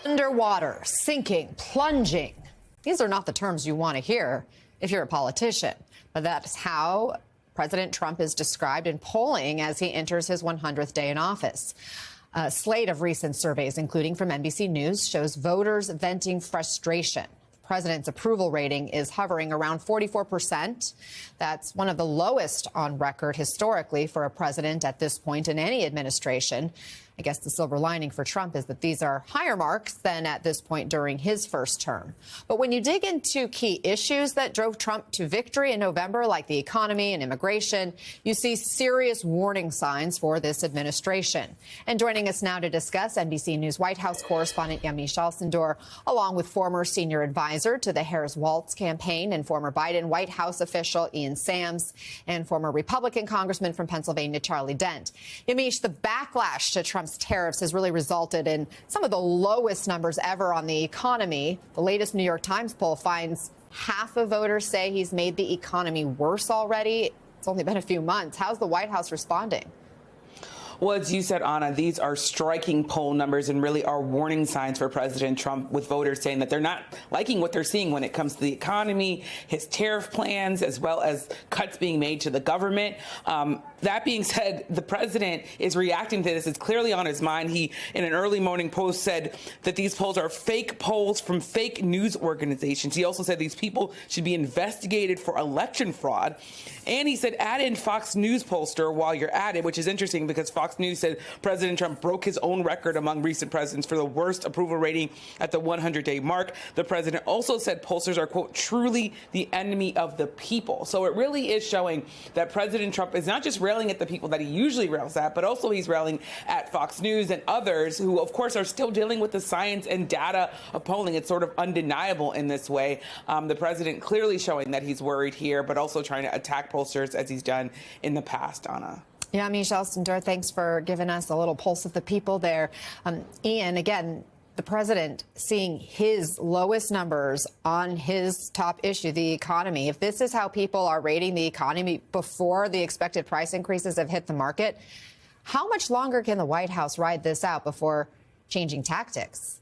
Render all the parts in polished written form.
Underwater, sinking, plunging. These are not the terms you want to hear if you're a politician, but that's how President Trump is described in polling as he enters his 100th day in office. A slate of recent surveys, including from NBC News, shows voters venting frustration. The president's approval rating is hovering around 44%. That's one of the lowest on record historically for a president at this point in any administration. I guess the silver lining for Trump is that these are higher marks than at this point during his first term. But when you dig into key issues that drove Trump to victory in November, like the economy and immigration, you see serious warning signs for this administration. And joining us now to discuss, NBC News White House correspondent Yamiche Alcindor, along with former senior advisor to the Harris-Walz campaign and former Biden White House official Ian Sams, and former Republican congressman from Pennsylvania Charlie Dent. Yamiche, the backlash to Trump's tariffs has really resulted in some of the lowest numbers ever on the economy. The latest New York Times poll finds half of voters say he's made the economy worse already. It's only been a few months. How's the White House responding? Well, as you said, Anna, these are striking poll numbers and really are warning signs for President Trump, with voters saying that they're not liking what they're seeing when it comes to the economy, his tariff plans, as well as cuts being made to the government. That being said, the president is reacting to this. It's clearly on his mind. He, in an early morning post, said that these polls are fake polls from fake news organizations. He also said these people should be investigated for election fraud. And he said, add in Fox News pollster while you're at it, which is interesting because Fox News said President Trump broke his own record among recent presidents for the worst approval rating at the 100-day mark. The president also said pollsters are, quote, truly the enemy of the people. So it really is showing that President Trump is not just railing at the people that he usually rails at, but also he's railing at Fox News and others who, of course, are still dealing with the science and data of polling. It's sort of undeniable in this way. The president clearly showing that he's worried here, but also trying to attack pollsters as he's done in the past, Anna. Yeah, Yamiche Alcindor, thanks for giving us a little pulse of the people there. Ian, again, the president seeing his lowest numbers on his top issue, the economy. If this is how people are rating the economy before the expected price increases have hit the market, how much longer can the White House ride this out before changing tactics?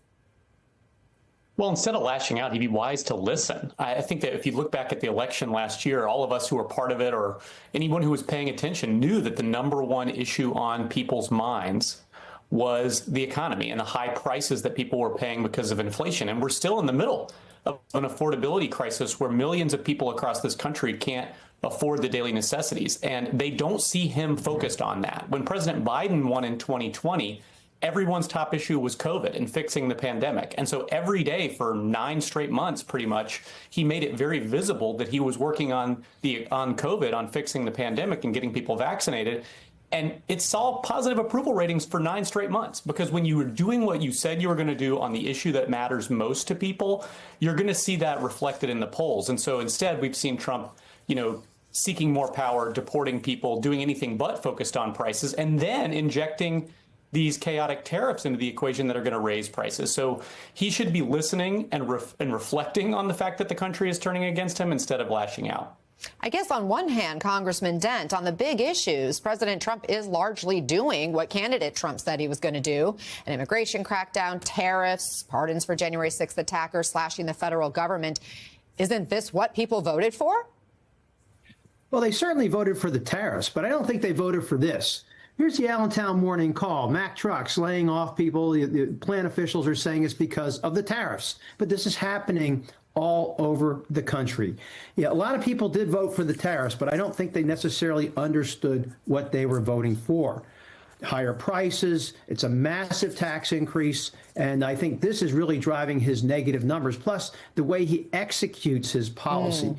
Well, instead of lashing out, he'd be wise to listen. I think that if you look back at the election last year, all of us who were part of it or anyone who was paying attention knew that the number one issue on people's minds was the economy and the high prices that people were paying because of inflation. And we're still in the middle of an affordability crisis where millions of people across this country can't afford the daily necessities. And they don't see him focused on that. When President Biden won in 2020, everyone's top issue was COVID and fixing the pandemic. And so every day for 9 straight months, pretty much, he made it very visible that he was working on COVID, on fixing the pandemic and getting people vaccinated. And it saw positive approval ratings for 9 straight months, because when you were doing what you said you were going to do on the issue that matters most to people, you're going to see that reflected in the polls. And so instead, we've seen Trump, seeking more power, deporting people, doing anything but focused on prices, and then injecting these chaotic tariffs into the equation that are going to raise prices. So he should be listening and reflecting on the fact that the country is turning against him instead of lashing out. I guess on one hand, Congressman Dent, on the big issues, President Trump is largely doing what candidate Trump said he was going to do: an immigration crackdown, tariffs, pardons for January 6th attackers, slashing the federal government. Isn't this what people voted for? Well, they certainly voted for the tariffs, but I don't think they voted for this. Here's the Allentown Morning Call. Mack Trucks laying off people. The plant officials are saying it's because of the tariffs. But this is happening all over the country. Yeah, a lot of people did vote for the tariffs, but I don't think they necessarily understood what they were voting for. Higher prices, it's a massive tax increase, and I think this is really driving his negative numbers, plus the way he executes his policy.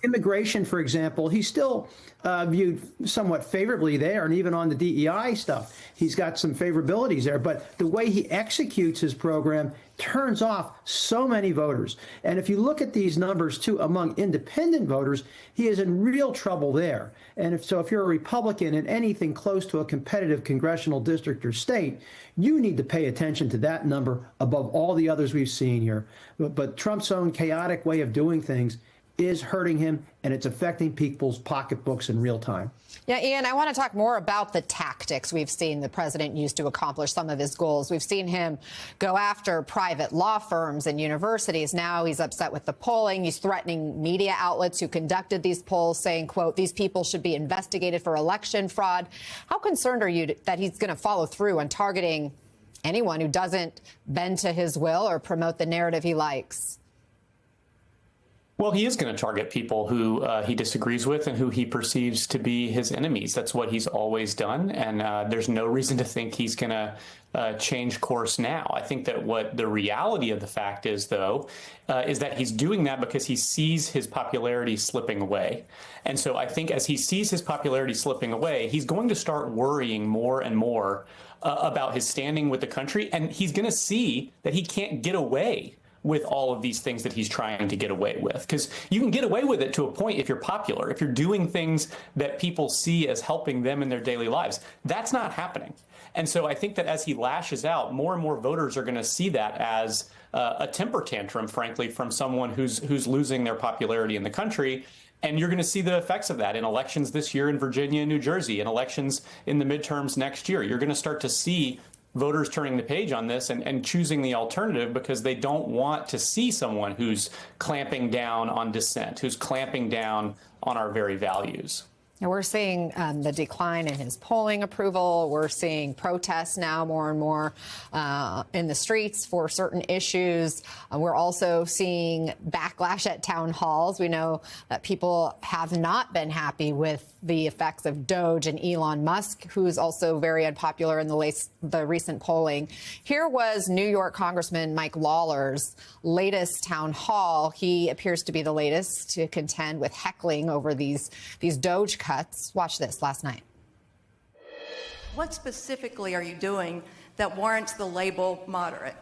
Immigration, for example, he's still viewed somewhat favorably there, and even on the DEI stuff, he's got some favorabilities there, but the way he executes his program turns off so many voters. And if you look at these numbers, too, among independent voters, he is in real trouble there. And if you're a Republican in anything close to a competitive congressional district or state, you need to pay attention to that number above all the others we've seen here. But Trump's own chaotic way of doing things is hurting him, and it's affecting people's pocketbooks in real time. Yeah, Ian, I want to talk more about the tactics we've seen the president use to accomplish some of his goals. We've seen him go after private law firms and universities. Now he's upset with the polling. He's threatening media outlets who conducted these polls, saying, quote, these people should be investigated for election fraud. How concerned are you that he's going to follow through on targeting anyone who doesn't bend to his will or promote the narrative he likes? Well, he is going to target people who he disagrees with and who he perceives to be his enemies. That's what he's always done. And there's no reason to think he's going to change course now. I think that what the reality of the fact is, though, is that he's doing that because he sees his popularity slipping away. And so I think as he sees his popularity slipping away, he's going to start worrying more and more about his standing with the country. And he's going to see that he can't get away with all of these things that he's trying to get away with. Because you can get away with it to a point if you're popular, if you're doing things that people see as helping them in their daily lives. That's not happening. And so I think that as he lashes out, more and more voters are going to see that as a temper tantrum, frankly, from someone who's losing their popularity in the country. And you're going to see the effects of that in elections this year in Virginia and New Jersey, in elections in the midterms next year. You're going to start to see voters turning the page on this and choosing the alternative because they don't want to see someone who's clamping down on dissent, who's clamping down on our very values. And we're seeing the decline in his polling approval. We're seeing protests now more and more in the streets for certain issues. We're also seeing backlash at town halls. We know that people have not been happy with the effects of Doge and Elon Musk, who's also very unpopular in the recent polling. Here was New York Congressman Mike Lawler's latest town hall. He appears to be the latest to contend with heckling over these Doge cuts. Watch this last night. What specifically are you doing that warrants the label moderate?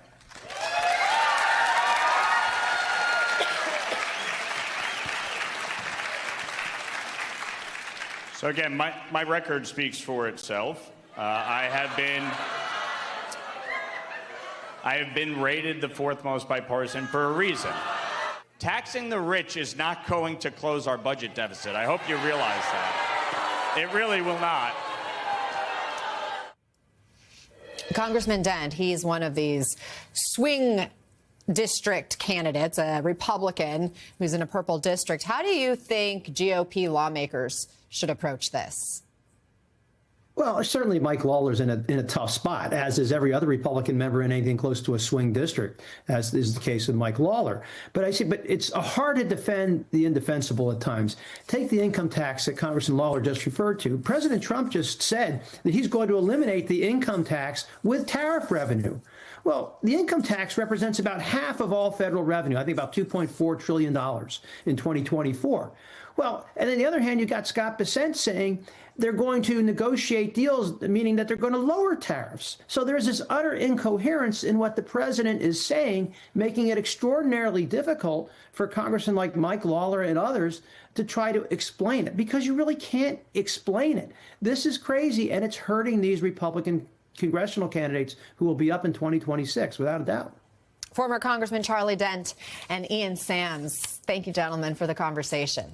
So again, my record speaks for itself. I have been rated the fourth most bipartisan for a reason. Taxing the rich is not going to close our budget deficit. I hope you realize that. It really will not. Congressman Dent, he's one of these swing district candidates, a Republican who's in a purple district. How do you think GOP lawmakers should approach this? Well, certainly Mike Lawler's in a tough spot, as is every other Republican member in anything close to a swing district, as is the case with Mike Lawler. But it's hard to defend the indefensible at times. Take the income tax that Congressman Lawler just referred to. President Trump just said that he's going to eliminate the income tax with tariff revenue. Well, the income tax represents about half of all federal revenue, I think about $2.4 trillion in 2024. Well, and on the other hand, you got Scott Bessent saying they're going to negotiate deals, meaning that they're going to lower tariffs. So there's this utter incoherence in what the president is saying, making it extraordinarily difficult for congressmen like Mike Lawler and others to try to explain it, because you really can't explain it. This is crazy, and it's hurting these Republican congressional candidates who will be up in 2026, without a doubt. Former Congressman Charlie Dent and Ian Sams, thank you, gentlemen, for the conversation.